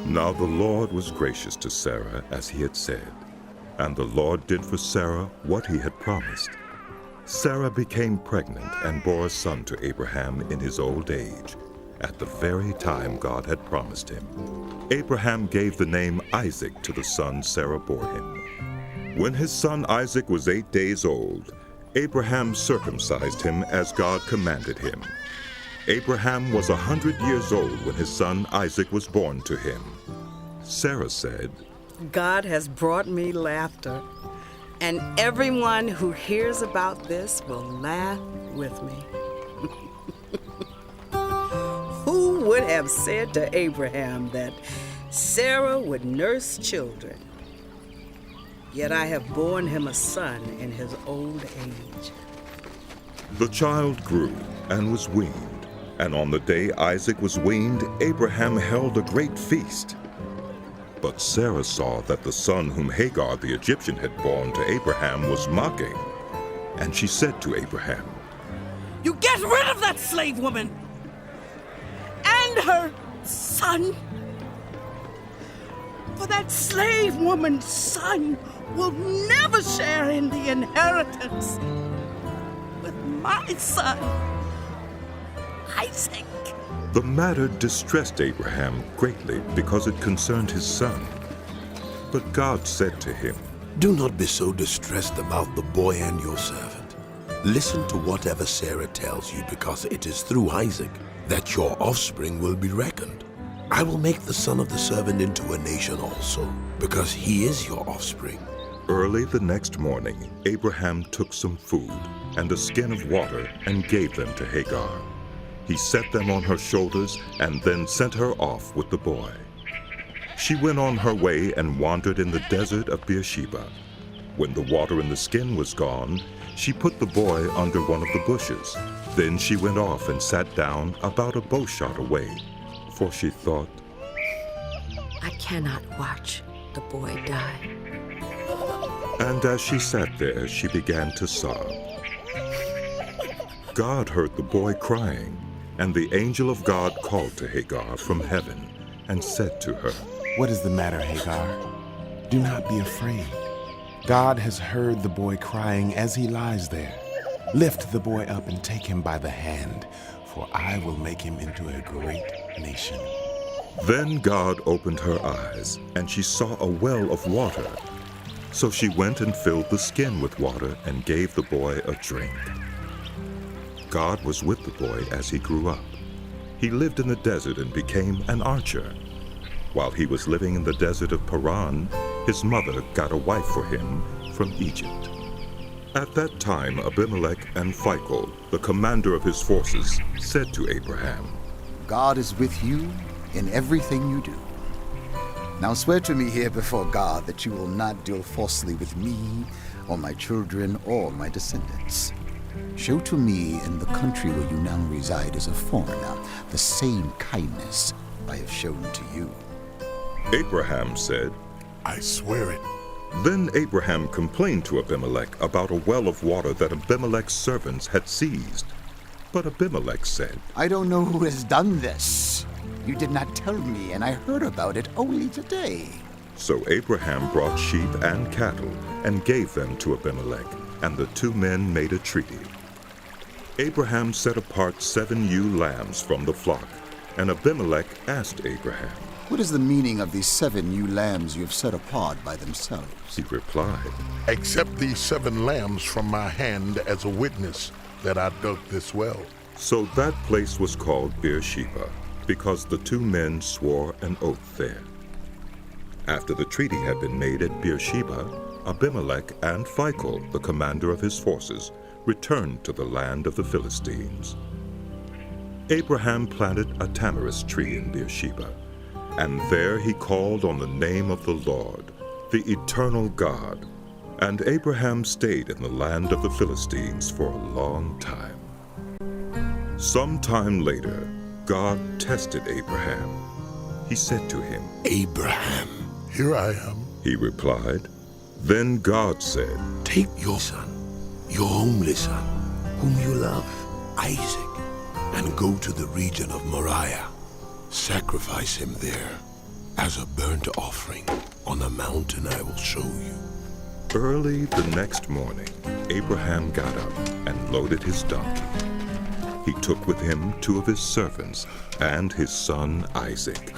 Now the Lord was gracious to Sarah as he had said, and the Lord did for Sarah what he had promised. Sarah became pregnant and bore a son to Abraham in his old age, at the very time God had promised him. Abraham gave the name Isaac to the son Sarah bore him. When his son Isaac was 8 days old, Abraham circumcised him as God commanded him. Abraham was 100 years old when his son Isaac was born to him. Sarah said, God has brought me laughter, and everyone who hears about this will laugh with me. Who would have said to Abraham that Sarah would nurse children? Yet I have borne him a son in his old age. The child grew and was weaned. And on the day Isaac was weaned, Abraham held a great feast. But Sarah saw that the son whom Hagar the Egyptian had borne to Abraham was mocking. And she said to Abraham, You get rid of that slave woman and her son. For that slave woman's son will never share in the inheritance with my son, Isaac. The matter distressed Abraham greatly because it concerned his son. But God said to him, Do not be so distressed about the boy and your servant. Listen to whatever Sarah tells you, because it is through Isaac that your offspring will be reckoned. I will make the son of the servant into a nation also, because he is your offspring. Early the next morning, Abraham took some food and a skin of water and gave them to Hagar. He set them on her shoulders and then sent her off with the boy. She went on her way and wandered in the desert of Beersheba. When the water in the skin was gone, she put the boy under one of the bushes. Then she went off and sat down about a bowshot away, for she thought, I cannot watch the boy die. And as she sat there, she began to sob. God heard the boy crying, and the angel of God called to Hagar from heaven and said to her, What is the matter, Hagar? Do not be afraid. God has heard the boy crying as he lies there. Lift the boy up and take him by the hand, for I will make him into a great nation. Then God opened her eyes, and she saw a well of water. So she went and filled the skin with water and gave the boy a drink. God was with the boy as he grew up. He lived in the desert and became an archer. While he was living in the desert of Paran, his mother got a wife for him from Egypt. At that time, Abimelech and Phicol, the commander of his forces, said to Abraham, God is with you in everything you do. Now swear to me here before God that you will not deal falsely with me, or my children, or my descendants. Show to me in the country where you now reside as a foreigner the same kindness I have shown to you. Abraham said, I swear it. Then Abraham complained to Abimelech about a well of water that Abimelech's servants had seized. But Abimelech said, I don't know who has done this. You did not tell me, and I heard about it only today. So Abraham brought sheep and cattle and gave them to Abimelech, and the two men made a treaty. Abraham set apart 7 ewe lambs from the flock, and Abimelech asked Abraham, What is the meaning of these 7 ewe lambs you have set apart by themselves? He replied, Accept these 7 lambs from my hand as a witness that I dug this well. So that place was called Beersheba, because the two men swore an oath there. After the treaty had been made at Beersheba, Abimelech and Phicol, the commander of his forces, returned to the land of the Philistines. Abraham planted a tamarisk tree in Beersheba, and there he called on the name of the Lord, the eternal God. And Abraham stayed in the land of the Philistines for a long time. Some time later, God tested Abraham. He said to him, Abraham, here I am. He replied. Then God said, Take your son, your only son, whom you love, Isaac, and go to the region of Moriah. Sacrifice him there, as a burnt offering on a mountain I will show you. Early the next morning, Abraham got up and loaded his donkey. He took with him 2 of his servants and his son Isaac.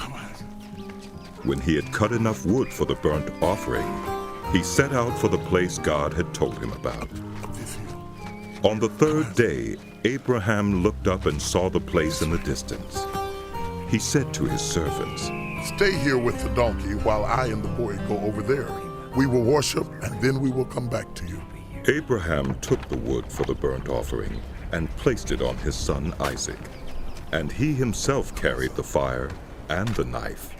When he had cut enough wood for the burnt offering, he set out for the place God had told him about. On the 3rd day, Abraham looked up and saw the place in the distance. He said to his servants, "Stay here with the donkey while I and the boy go over there. We will worship, and then we will come back to you." Abraham took the wood for the burnt offering and placed it on his son Isaac, and he himself carried the fire and the knife.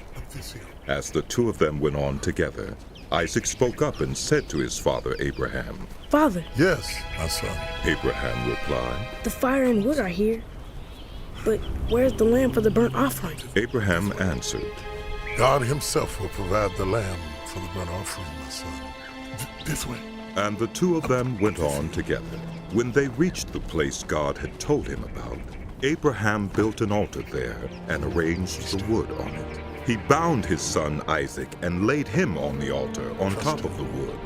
As the 2 of them went on together, Isaac spoke up and said to his father Abraham, "Father." "Yes, my son." Abraham replied. "The fire and wood are here, but where's the lamb for the burnt offering?" Abraham answered, "God himself will provide the lamb for the burnt offering, my son. This way." And the 2 of them went on together. When they reached the place God had told him about, Abraham built an altar there and arranged the wood on it. He bound his son Isaac and laid him on the altar on top of the wood.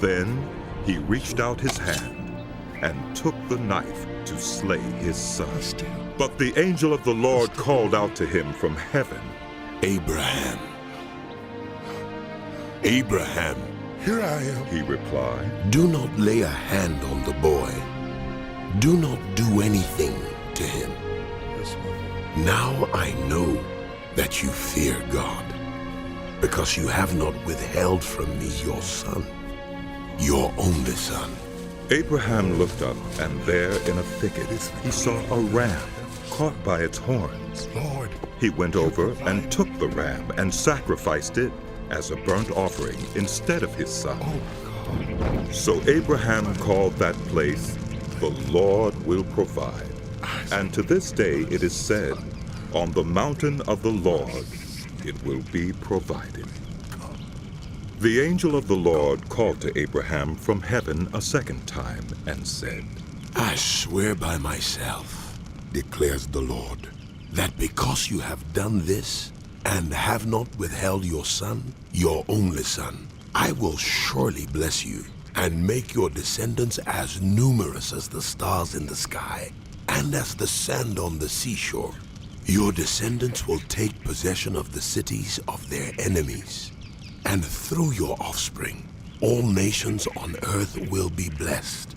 Then he reached out his hand and took the knife to slay his son. But the angel of the Lord called out to him from heaven, "Abraham! Abraham!" "Here I am." He replied. Do not lay a hand on the boy. Do not do anything to him. Yes, mother. Now I know that you fear God, because you have not withheld from me your son, your only son. Abraham looked up, and there in a thicket he saw a ram caught by its horns. Lord. He went over and took the ram and sacrificed it as a burnt offering instead of his son. So Abraham called that place, "The Lord will provide." And to this day it is said, "On the mountain of the Lord it will be provided." The angel of the Lord called to Abraham from heaven a second time and said, I swear by myself, declares the Lord, that because you have done this and have not withheld your son, your only son, I will surely bless you and make your descendants as numerous as the stars in the sky and as the sand on the seashore. Your descendants will take possession of the cities of their enemies, and through your offspring, all nations on earth will be blessed,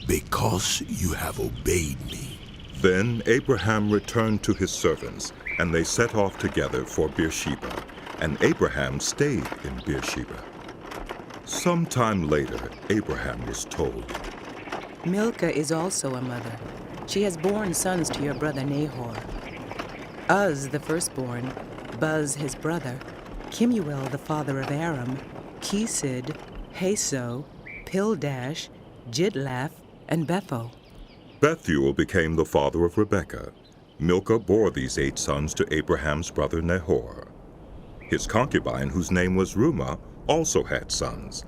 because you have obeyed me. Then Abraham returned to his servants, and they set off together for Beersheba, and Abraham stayed in Beersheba. Some time later, Abraham was told, Milcah is also a mother. She has borne sons to your brother Nahor. Uz, the firstborn, Buz, his brother, Kemuel, the father of Aram, Kesid, Haso, Pildash, Jidlaph, and Bethuel. Bethuel became the father of Rebekah. Milcah bore these 8 sons to Abraham's brother Nahor. His concubine, whose name was Reumah, also had sons,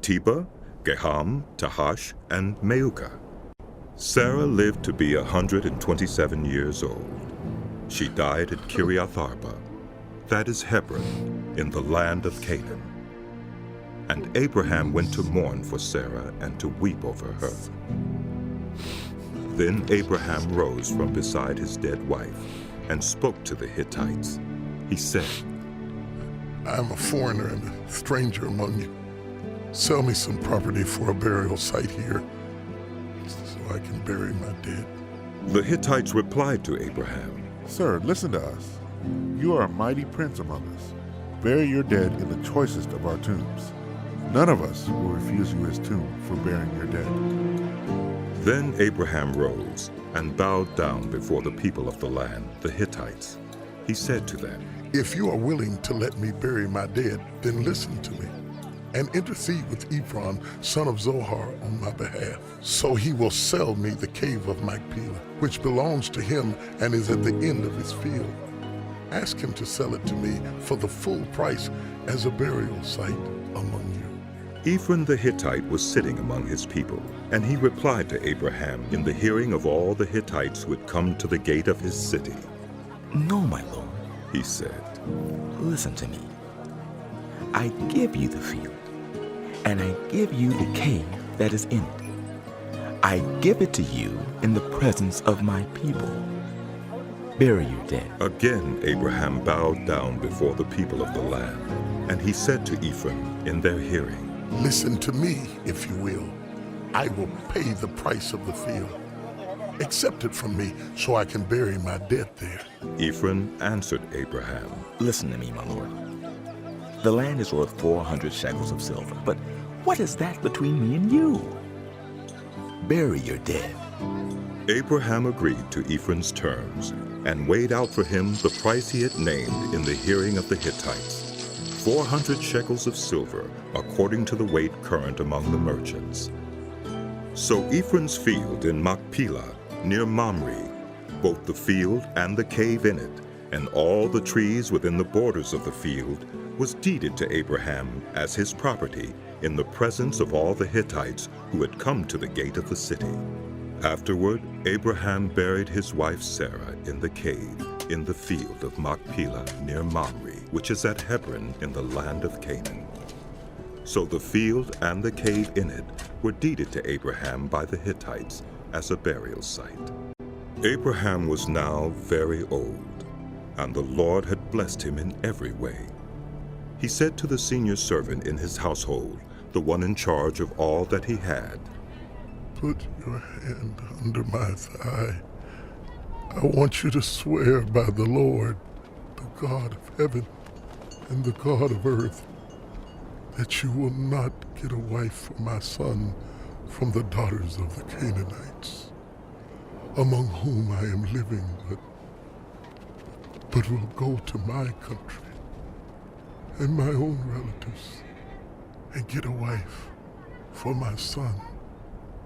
Tebah, Gaham, Tahash, and Maacah. Sarah lived to be 127 years old. She died at Kiriath Arba, that is Hebron, in the land of Canaan. And Abraham went to mourn for Sarah and to weep over her. Then Abraham rose from beside his dead wife and spoke to the Hittites. He said, I am a foreigner and a stranger among you. Sell me some property for a burial site here, so I can bury my dead. The Hittites replied to Abraham, Sir, listen to us. You are a mighty prince among us. Bury your dead in the choicest of our tombs. None of us will refuse you his tomb for burying your dead. Then Abraham rose and bowed down before the people of the land, the Hittites. He said to them, If you are willing to let me bury my dead, then listen to me, and intercede with Ephron, son of Zohar, on my behalf. So he will sell me the cave of Machpelah, which belongs to him and is at the end of his field. Ask him to sell it to me for the full price as a burial site among you. Ephron the Hittite was sitting among his people, and he replied to Abraham in the hearing of all the Hittites who had come to the gate of his city. No, my lord, He said, listen to me. I give you the field, and I give you the cave that is in it. I give it to you in the presence of my people. Bury your dead. Again Abraham bowed down before the people of the land, and he said to Ephraim in their hearing, Listen to me, if you will. I will pay the price of the field. Accept it from me so I can bury my dead there. Ephraim answered Abraham, Listen to me, my lord. The land is worth 400 shekels of silver, but what is that between me and you? Bury your dead. Abraham agreed to Ephraim's terms and weighed out for him the price he had named in the hearing of the Hittites, 400 shekels of silver, according to the weight current among the merchants. So Ephraim's field in Machpelah, near Mamre, both the field and the cave in it, and all the trees within the borders of the field, was deeded to Abraham as his property in the presence of all the Hittites who had come to the gate of the city. Afterward, Abraham buried his wife Sarah in the cave in the field of Machpelah near Mamre, which is at Hebron in the land of Canaan. So the field and the cave in it were deeded to Abraham by the Hittites as a burial site. Abraham was now very old, and the Lord had blessed him in every way. He said to the senior servant in his household, the one in charge of all that he had, Put your hand under my thigh. I want you to swear by the Lord, the God of heaven and the God of earth, that you will not get a wife for my son from the daughters of the Canaanites, among whom I am living, but will go to my country and my own relatives and get a wife for my son,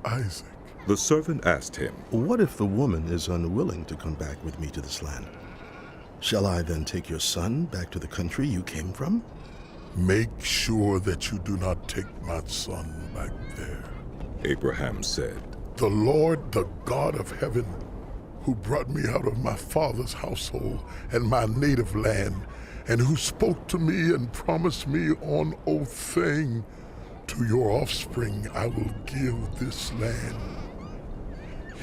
Isaac. The servant asked him, What if the woman is unwilling to come back with me to this land? Shall I then take your son back to the country you came from? Make sure that you do not take my son back there. Abraham said, The Lord, the God of heaven, who brought me out of my father's household and my native land, and who spoke to me and promised me on oath, saying, To your offspring I will give this land.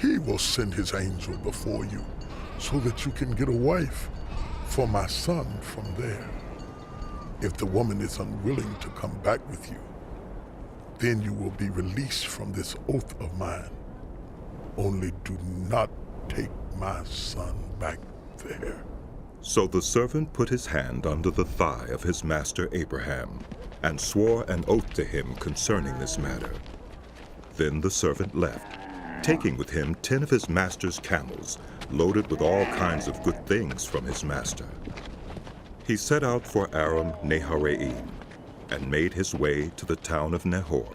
He will send his angel before you, so that you can get a wife for my son from there. If the woman is unwilling to come back with you, then you will be released from this oath of mine. Only do not take my son back there. So the servant put his hand under the thigh of his master Abraham, and swore an oath to him concerning this matter. Then the servant left, taking with him 10 of his master's camels, loaded with all kinds of good things from his master. He set out for Aram Naharaim, and made his way to the town of Nahor.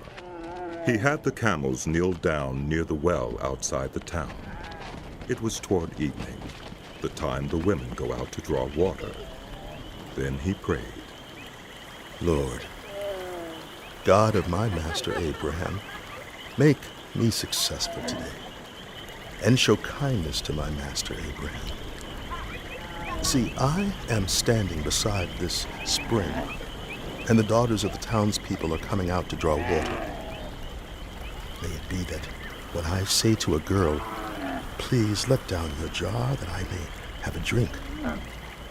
He had the camels kneel down near the well outside the town. It was toward evening, the time the women go out to draw water. Then he prayed, Lord, God of my master Abraham, make me successful today, and show kindness to my master Abraham. See, I am standing beside this spring, and the daughters of the townspeople are coming out to draw water. May it be that when I say to a girl, Please let down your jar that I may have a drink,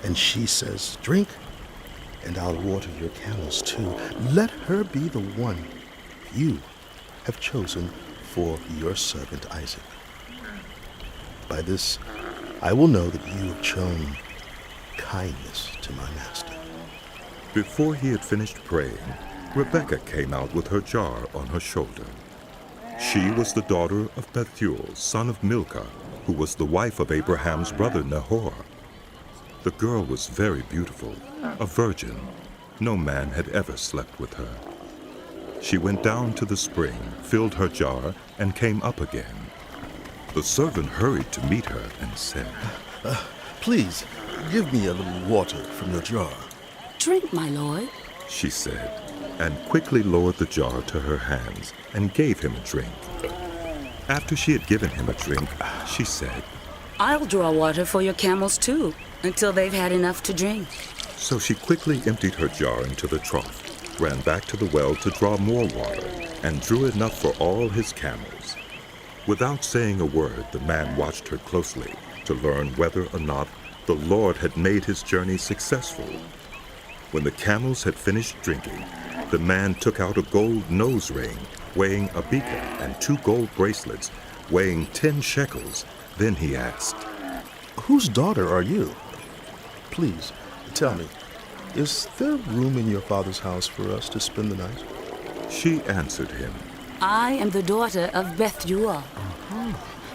and she says, Drink, and I'll water your camels too, let her be the one you have chosen for your servant Isaac. By this I will know that you have shown kindness to my master. Before he had finished praying, Rebekah came out with her jar on her shoulder. She was the daughter of Bethuel, son of Milcah, who was the wife of Abraham's brother Nahor. The girl was very beautiful, a virgin. No man had ever slept with her. She went down to the spring, filled her jar, and came up again. The servant hurried to meet her and said, Please, give me a little water from your jar. Drink, my lord, she said, and quickly lowered the jar to her hands and gave him a drink. After she had given him a drink, she said, I'll draw water for your camels too, until they've had enough to drink. So she quickly emptied her jar into the trough, ran back to the well to draw more water, and drew enough for all his camels. Without saying a word, the man watched her closely to learn whether or not the Lord had made his journey successful. When the camels had finished drinking, the man took out a gold nose ring weighing a beaker and 2 gold bracelets weighing 10 shekels. Then he asked, "Whose daughter are you? Please, tell me, is there room in your father's house for us to spend the night?" She answered him, I am the daughter of Bethuel,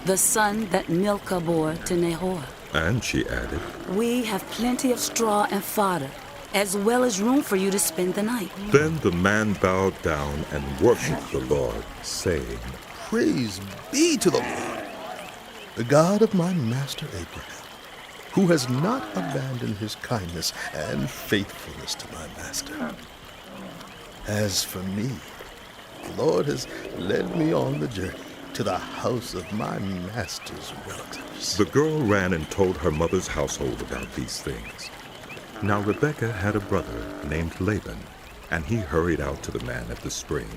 the son that Milcah bore to Nahor. And she added, We have plenty of straw and fodder, as well as room for you to spend the night. Then the man bowed down and worshipped the Lord, saying, "Praise be to the Lord, the God of my master Abraham, who has not abandoned his kindness and faithfulness to my master. As for me, the Lord has led me on the journey to the house of my master's relatives." The girl ran and told her mother's household about these things. Now Rebekah had a brother named Laban, and he hurried out to the man at the spring.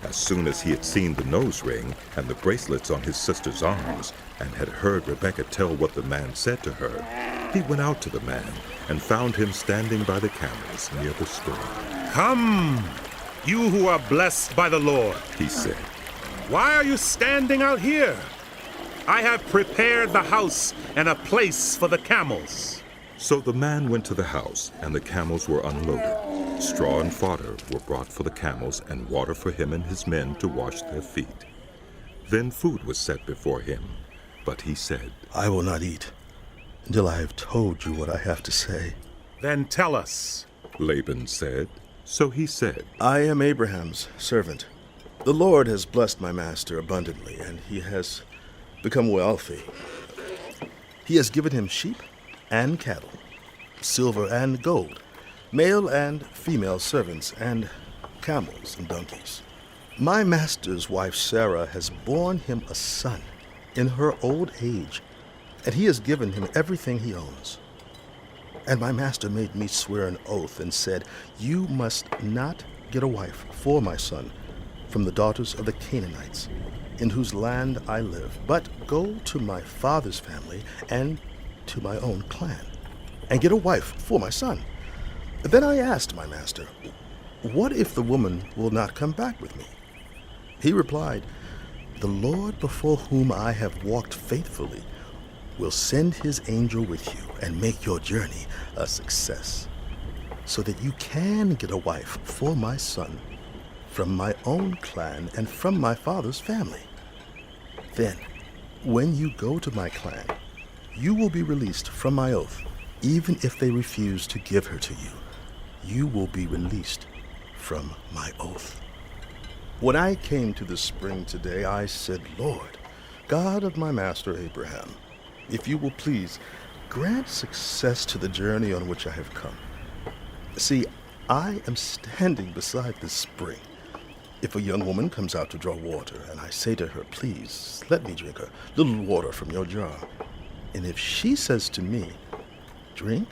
As soon as he had seen the nose ring and the bracelets on his sister's arms, and had heard Rebekah tell what the man said to her, he went out to the man and found him standing by the camels near the spring. "Come, you who are blessed by the Lord," he said. "Why are you standing out here? I have prepared the house and a place for the camels." So the man went to the house, and the camels were unloaded. Straw and fodder were brought for the camels, and water for him and his men to wash their feet. Then food was set before him, but he said, "I will not eat until I have told you what I have to say." "Then tell us," Laban said. So he said, "I am Abraham's servant. The Lord has blessed my master abundantly, and he has become wealthy. He has given him sheep and cattle, silver and gold, male and female servants, and camels and donkeys. My master's wife Sarah has borne him a son in her old age, and he has given him everything he owns. And my master made me swear an oath and said, 'You must not get a wife for my son from the daughters of the Canaanites, in whose land I live, but go to my father's family and to my own clan, and get a wife for my son.' Then I asked my master, 'What if the woman will not come back with me?' He replied, 'The Lord before whom I have walked faithfully will send his angel with you and make your journey a success, so that you can get a wife for my son from my own clan and from my father's family. Then, when you go to my clan, you will be released from my oath. Even if they refuse to give her to you, you will be released from my oath.' When I came to the spring today, I said, 'Lord, God of my master Abraham, if you will please grant success to the journey on which I have come. See, I am standing beside this spring. If a young woman comes out to draw water, and I say to her, "Please, let me drink a little water from your jar," and if she says to me, "Drink,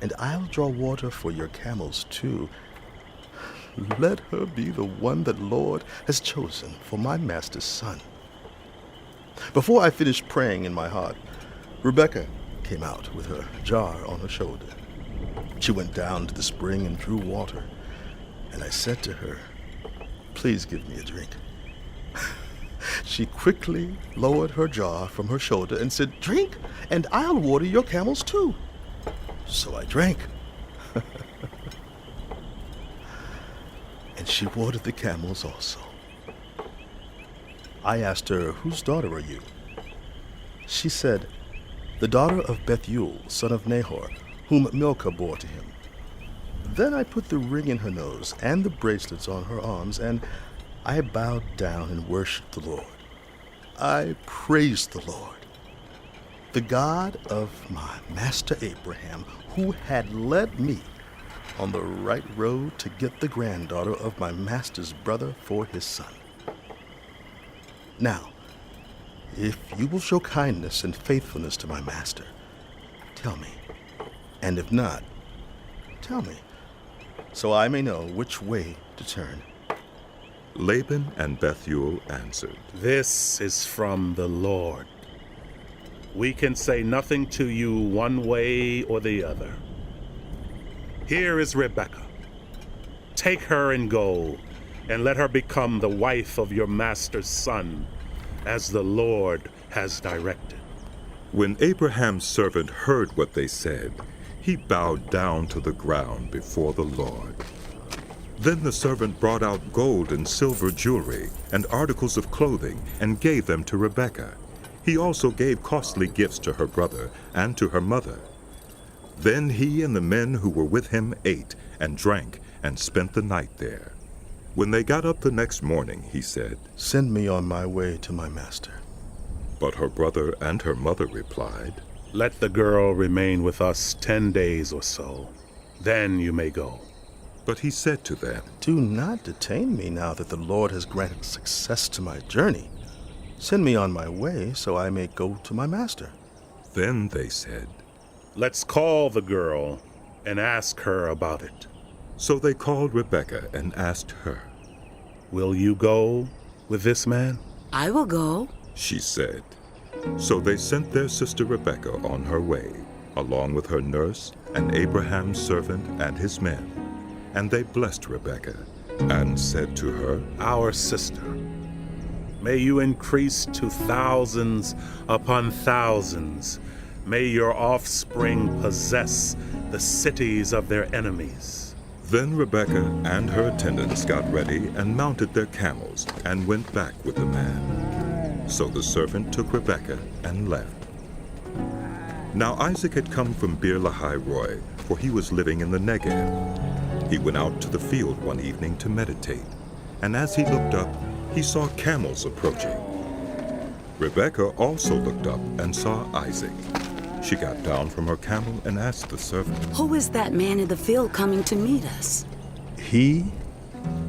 and I'll draw water for your camels too," let her be the one that Lord has chosen for my master's son." Before I finished praying in my heart, Rebekah came out with her jar on her shoulder. She went down to the spring and drew water, and I said to her, "Please give me a drink." She quickly lowered her jar from her shoulder and said, "Drink, and I'll water your camels too." So I drank. And she watered the camels also. I asked her, "Whose daughter are you?" She said, "The daughter of Bethuel, son of Nahor, whom Milcah bore to him." Then I put the ring in her nose and the bracelets on her arms, and I bowed down and worshipped the Lord. I praised the Lord, the God of my master Abraham, who had led me on the right road to get the granddaughter of my master's brother for his son. Now, if you will show kindness and faithfulness to my master, tell me, and if not, Tell me, so I may know which way to turn. Laban and Bethuel answered, This is from the Lord. We can say nothing to you one way or the other. Here is Rebekah. Take her and go, and let her become the wife of your master's son, as the Lord has directed. When Abraham's servant heard what they said, he bowed down to the ground before the Lord. Then the servant brought out gold and silver jewelry and articles of clothing and gave them to Rebekah. He also gave costly gifts to her brother and to her mother. Then he and the men who were with him ate and drank and spent the night there. When they got up the next morning, he said, Send me on my way to my master. But her brother and her mother replied, Let the girl remain with us 10 days or so. Then you may go. But he said to them, Do not detain me now that the Lord has granted success to my journey. Send me on my way so I may go to my master. Then they said, Let's call the girl and ask her about it. So they called Rebekah and asked her, Will you go with this man? I will go, she said. So they sent their sister Rebekah on her way, along with her nurse and Abraham's servant and his men. And they blessed Rebekah and said to her, Our sister, may you increase to thousands upon thousands. May your offspring possess the cities of their enemies. Then Rebekah and her attendants got ready and mounted their camels and went back with the man. So the servant took Rebekah and left. Now Isaac had come from Beer-lahai-roi, for he was living in the Negev. He went out to the field one evening to meditate, and as he looked up, he saw camels approaching. Rebekah also looked up and saw Isaac. She got down from her camel and asked the servant, Who is that man in the field coming to meet us? He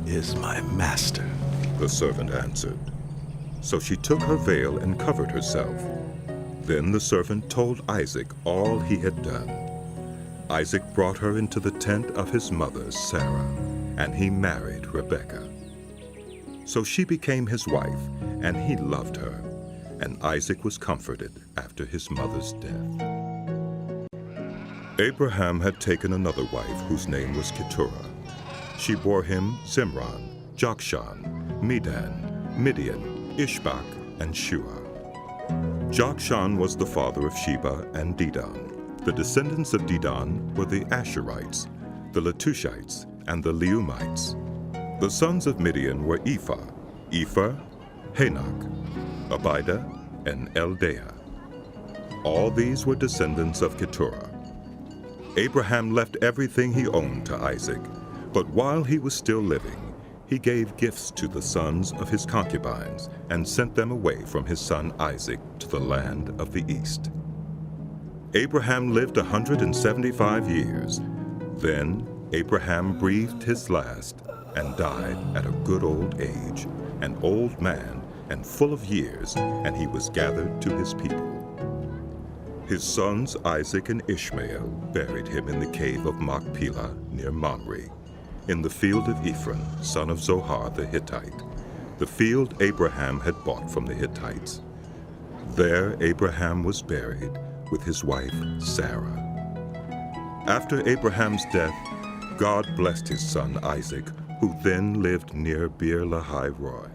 is my master, the servant answered. So she took her veil and covered herself. Then the servant told Isaac all he had done. Isaac brought her into the tent of his mother, Sarah, and he married Rebekah. So she became his wife, and he loved her, and Isaac was comforted after his mother's death. Abraham had taken another wife whose name was Keturah. She bore him Zimran, Jokshan, Medan, Midian, Ishbak, and Shua. Jokshan was the father of Sheba and Dedan. The descendants of Dedan were the Asherites, the Letushites, and the Leumites. The sons of Midian were Ephah, Hanok, Abida, and Eldaah. All these were descendants of Keturah. Abraham left everything he owned to Isaac, but while he was still living, he gave gifts to the sons of his concubines and sent them away from his son Isaac to the land of the east. Abraham lived 175 years. Then Abraham breathed his last and died at a good old age, an old man and full of years, and he was gathered to his people. His sons Isaac and Ishmael buried him in the cave of Machpelah near Mamre, in the field of Ephron, son of Zohar the Hittite, the field Abraham had bought from the Hittites. There Abraham was buried with his wife Sarah. After Abraham's death, God blessed his son Isaac, who then lived near Beer-lahai-roi.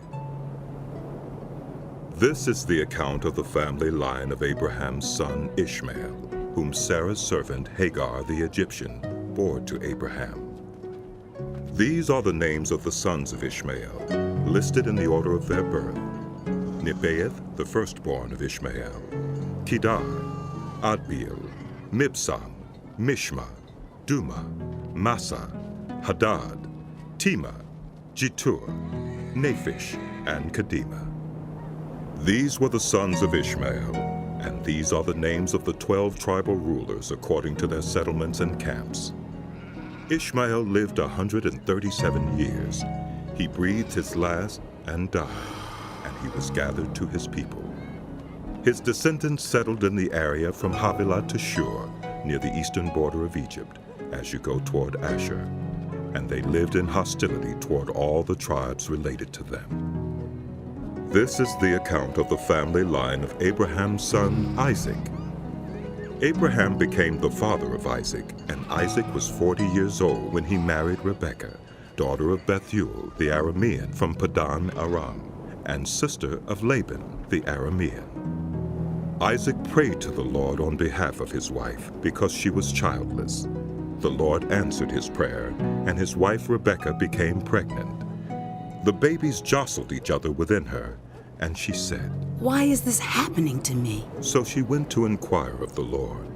This is the account of the family line of Abraham's son Ishmael, whom Sarah's servant Hagar the Egyptian bore to Abraham. These are the names of the sons of Ishmael, listed in the order of their birth. Nebaioth, the firstborn of Ishmael, Kedar, Adbeel, Mibsam, Mishma, Duma, Massa, Hadad, Tema, Jetur, Naphish, and Kedema. These were the sons of Ishmael, and these are the names of the 12 tribal rulers according to their settlements and camps. Ishmael lived 137 years. He breathed his last and died, and he was gathered to his people. His descendants settled in the area from Havilah to Shur, near the eastern border of Egypt, as you go toward Asher, and they lived in hostility toward all the tribes related to them. This is the account of the family line of Abraham's son Isaac. Abraham became the father of Isaac, and Isaac was 40 years old when he married Rebekah, daughter of Bethuel the Aramean from Padan Aram, and sister of Laban the Aramean. Isaac prayed to the Lord on behalf of his wife because she was childless. The Lord answered his prayer, and his wife Rebekah became pregnant. The babies jostled each other within her, and she said, "Why is this happening to me?" So she went to inquire of the Lord.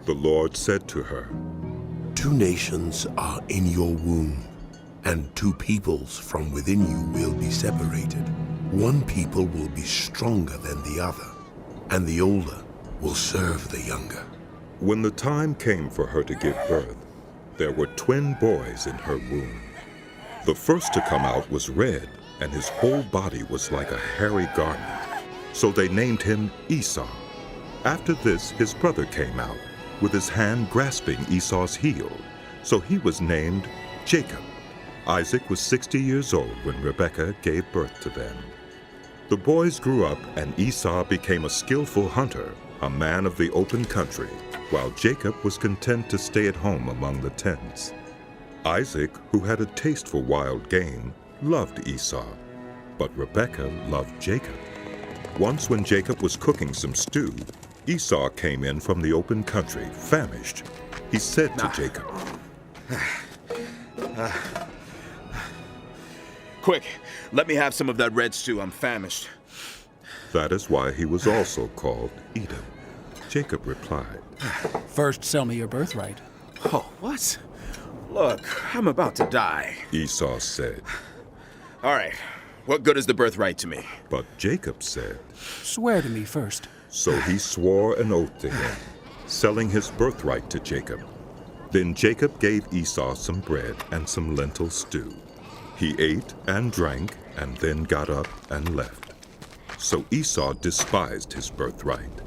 The Lord said to her, 2 nations are in your womb, and 2 peoples from within you will be separated. 1 people will be stronger than the other, and the older will serve the younger. When the time came for her to give birth, there were twin boys in her womb. The first to come out was red, and his whole body was like a hairy garment. So they named him Esau. After this, his brother came out, with his hand grasping Esau's heel. So he was named Jacob. Isaac was 60 years old when Rebekah gave birth to them. The boys grew up, and Esau became a skillful hunter, a man of the open country, while Jacob was content to stay at home among the tents. Isaac, who had a taste for wild game, loved Esau, but Rebekah loved Jacob. Once when Jacob was cooking some stew, Esau came in from the open country, famished. He said to Jacob, Quick, let me have some of that red stew. I'm famished. That is why he was also called Edom. Jacob replied, First, sell me your birthright. Oh, what? Look, I'm about to die. Esau said. All right, what good is the birthright to me? But Jacob said, Swear to me first. So he swore an oath to him, selling his birthright to Jacob. Then Jacob gave Esau some bread and some lentil stew. He ate and drank, and then got up and left. So Esau despised his birthright.